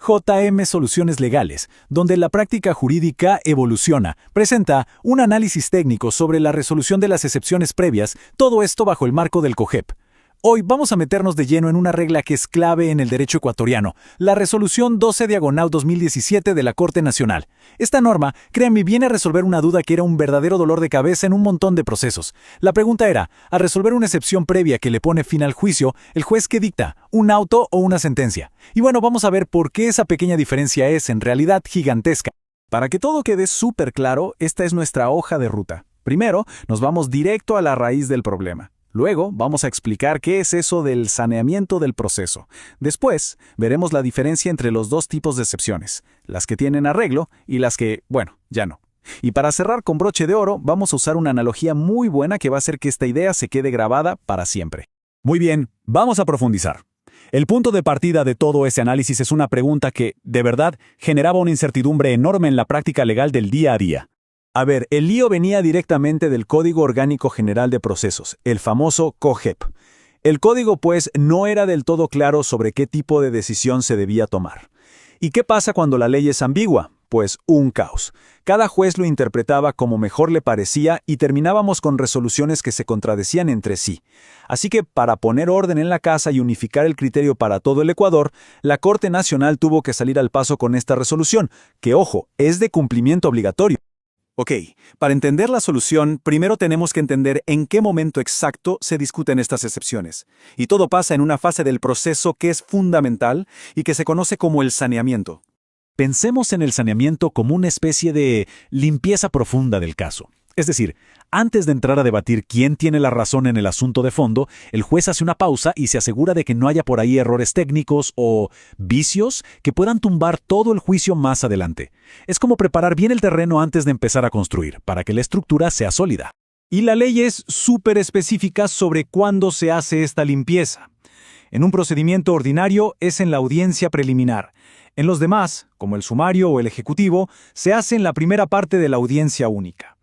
JM Soluciones Legales, donde la práctica jurídica evoluciona, presenta un análisis técnico sobre la resolución de las excepciones previas, todo esto bajo el marco del COGEP. Hoy vamos a meternos de lleno en una regla que es clave en el derecho ecuatoriano, la Resolución 12/2017 de la Corte Nacional. Esta norma, créanme, viene a resolver una duda que era un verdadero dolor de cabeza en un montón de procesos. La pregunta era, al resolver una excepción previa que le pone fin al juicio, ¿el juez qué dicta? ¿Un auto o una sentencia? Y bueno, vamos a ver por qué esa pequeña diferencia es, en realidad, gigantesca. Para que todo quede súper claro, esta es nuestra hoja de ruta. Primero, nos vamos directo a la raíz del problema. Luego, vamos a explicar qué es eso del saneamiento del proceso. Después, veremos la diferencia entre los dos tipos de excepciones, las que tienen arreglo y las que, bueno, ya no. Y para cerrar con broche de oro, vamos a usar una analogía muy buena que va a hacer que esta idea se quede grabada para siempre. Muy bien, vamos a profundizar. El punto de partida de todo ese análisis es una pregunta que, de verdad, generaba una incertidumbre enorme en la práctica legal del día a día. A ver, el lío venía directamente del Código Orgánico General de Procesos, el famoso COGEP. El código, pues, no era del todo claro sobre qué tipo de decisión se debía tomar. ¿Y qué pasa cuando la ley es ambigua? Pues un caos. Cada juez lo interpretaba como mejor le parecía y terminábamos con resoluciones que se contradecían entre sí. Así que, para poner orden en la casa y unificar el criterio para todo el Ecuador, la Corte Nacional tuvo que salir al paso con esta resolución, que, ojo, es de cumplimiento obligatorio. Ok, para entender la solución, primero tenemos que entender en qué momento exacto se discuten estas excepciones. Y todo pasa en una fase del proceso que es fundamental y que se conoce como el saneamiento. Pensemos en el saneamiento como una especie de limpieza profunda del caso. Es decir, antes de entrar a debatir quién tiene la razón en el asunto de fondo, el juez hace una pausa y se asegura de que no haya por ahí errores técnicos o vicios que puedan tumbar todo el juicio más adelante. Es como preparar bien el terreno antes de empezar a construir, para que la estructura sea sólida. Y la ley es súper específica sobre cuándo se hace esta limpieza. En un procedimiento ordinario es en la audiencia preliminar. En los demás, como el sumario o el ejecutivo, se hace en la primera parte de la audiencia única.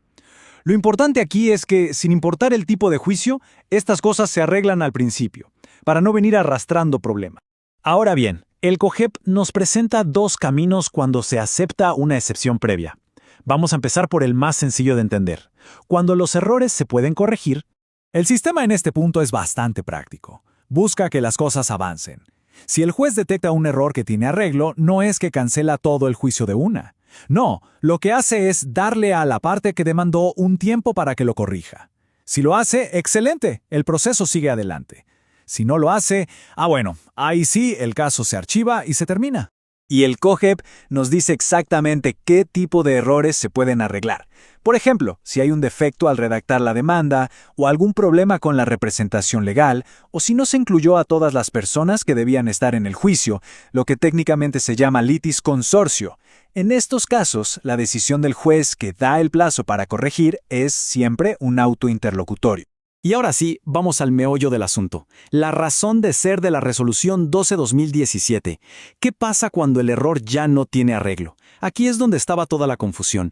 Lo importante aquí es que, sin importar el tipo de juicio, estas cosas se arreglan al principio, para no venir arrastrando problemas. Ahora bien, el COGEP nos presenta dos caminos cuando se acepta una excepción previa. Vamos a empezar por el más sencillo de entender. Cuando los errores se pueden corregir, el sistema en este punto es bastante práctico. Busca que las cosas avancen. Si el juez detecta un error que tiene arreglo, no es que cancela todo el juicio de una. No, lo que hace es darle a la parte que demandó un tiempo para que lo corrija. Si lo hace, excelente, el proceso sigue adelante. Si no lo hace, bueno, ahí sí el caso se archiva y se termina. Y el COGEP nos dice exactamente qué tipo de errores se pueden arreglar. Por ejemplo, si hay un defecto al redactar la demanda, o algún problema con la representación legal, o si no se incluyó a todas las personas que debían estar en el juicio, lo que técnicamente se llama litis consortio. En estos casos, la decisión del juez que da el plazo para corregir es siempre un auto interlocutorio. Y ahora sí, vamos al meollo del asunto. La razón de ser de la Resolución 12/2017. ¿Qué pasa cuando el error ya no tiene arreglo? Aquí es donde estaba toda la confusión.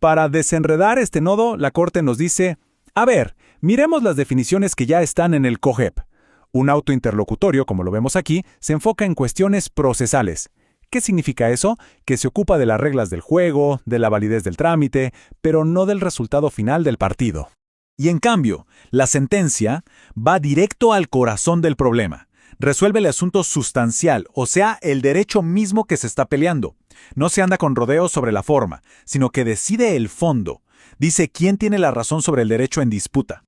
Para desenredar este nodo, la Corte nos dice, a ver, miremos las definiciones que ya están en el COGEP. Un auto interlocutorio, como lo vemos aquí, se enfoca en cuestiones procesales. ¿Qué significa eso? Que se ocupa de las reglas del juego, de la validez del trámite, pero no del resultado final del partido. Y en cambio, la sentencia va directo al corazón del problema. Resuelve el asunto sustancial, o sea, el derecho mismo que se está peleando. No se anda con rodeos sobre la forma, sino que decide el fondo. Dice quién tiene la razón sobre el derecho en disputa.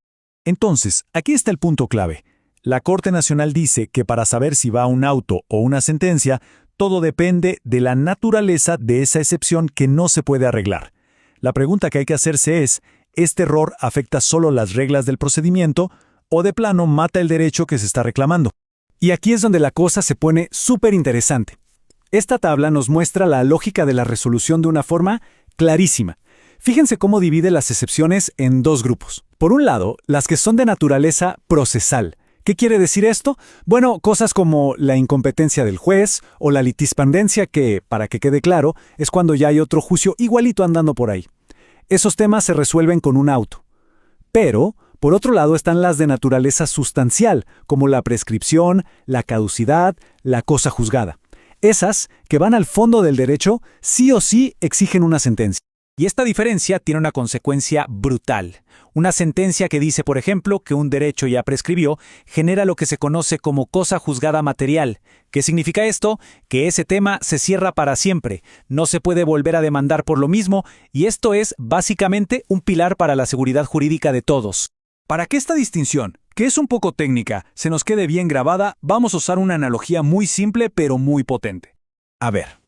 Entonces, aquí está el punto clave. La Corte Nacional dice que para saber si va un auto o una sentencia, todo depende de la naturaleza de esa excepción que no se puede arreglar. La pregunta que hay que hacerse es, ¿este error afecta solo las reglas del procedimiento o de plano mata el derecho que se está reclamando? Y aquí es donde la cosa se pone súper interesante. Esta tabla nos muestra la lógica de la resolución de una forma clarísima. Fíjense cómo divide las excepciones en dos grupos. Por un lado, las que son de naturaleza procesal. ¿Qué quiere decir esto? Bueno, cosas como la incompetencia del juez o la litispendencia que, para que quede claro, es cuando ya hay otro juicio igualito andando por ahí. Esos temas se resuelven con un auto. Pero, por otro lado, están las de naturaleza sustancial, como la prescripción, la caducidad, la cosa juzgada. Esas, que van al fondo del derecho, sí o sí exigen una sentencia. Y esta diferencia tiene una consecuencia brutal. Una sentencia que dice, por ejemplo, que un derecho ya prescribió, genera lo que se conoce como cosa juzgada material. ¿Qué significa esto? Que ese tema se cierra para siempre, no se puede volver a demandar por lo mismo, y esto es, básicamente, un pilar para la seguridad jurídica de todos. Para que esta distinción, que es un poco técnica, se nos quede bien grabada, vamos a usar una analogía muy simple pero muy potente. A ver,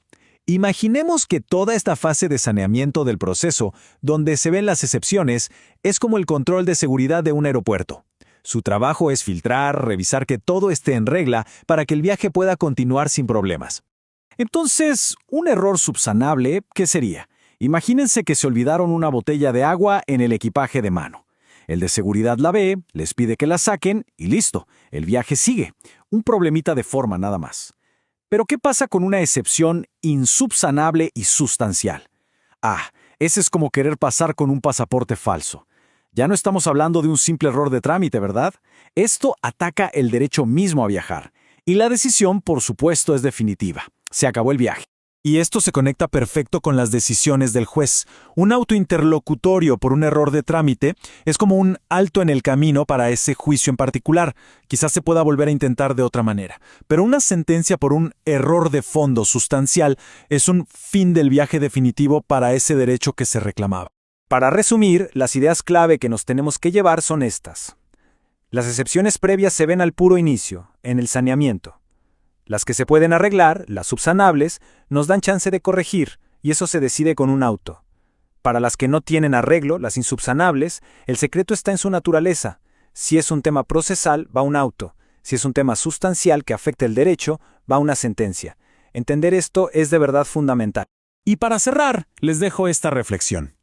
imaginemos que toda esta fase de saneamiento del proceso, donde se ven las excepciones, es como el control de seguridad de un aeropuerto. Su trabajo es filtrar, revisar que todo esté en regla para que el viaje pueda continuar sin problemas. Entonces, un error subsanable, ¿qué sería? Imagínense que se olvidaron una botella de agua en el equipaje de mano. El de seguridad la ve, les pide que la saquen y listo, el viaje sigue. Un problemita de forma nada más. Pero ¿qué pasa con una excepción insubsanable y sustancial? Ese es como querer pasar con un pasaporte falso. Ya no estamos hablando de un simple error de trámite, ¿verdad? Esto ataca el derecho mismo a viajar. Y la decisión, por supuesto, es definitiva. Se acabó el viaje. Y esto se conecta perfecto con las decisiones del juez. Un auto interlocutorio por un error de trámite es como un alto en el camino para ese juicio en particular. Quizás se pueda volver a intentar de otra manera. Pero una sentencia por un error de fondo sustancial es un fin del viaje definitivo para ese derecho que se reclamaba. Para resumir, las ideas clave que nos tenemos que llevar son estas. Las excepciones previas se ven al puro inicio, en el saneamiento. Las que se pueden arreglar, las subsanables, nos dan chance de corregir, y eso se decide con un auto. Para las que no tienen arreglo, las insubsanables, el secreto está en su naturaleza. Si es un tema procesal, va un auto. Si es un tema sustancial que afecta el derecho, va una sentencia. Entender esto es de verdad fundamental. Y para cerrar, les dejo esta reflexión.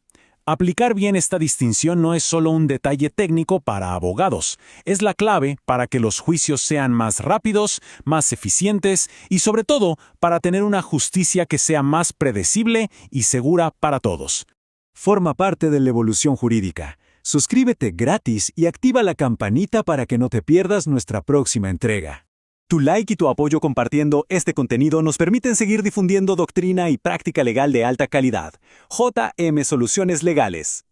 Aplicar bien esta distinción no es solo un detalle técnico para abogados, es la clave para que los juicios sean más rápidos, más eficientes y sobre todo para tener una justicia que sea más predecible y segura para todos. Forma parte de la evolución jurídica. Suscríbete gratis y activa la campanita para que no te pierdas nuestra próxima entrega. Tu like y tu apoyo compartiendo este contenido nos permiten seguir difundiendo doctrina y práctica legal de alta calidad. JM Soluciones Legales.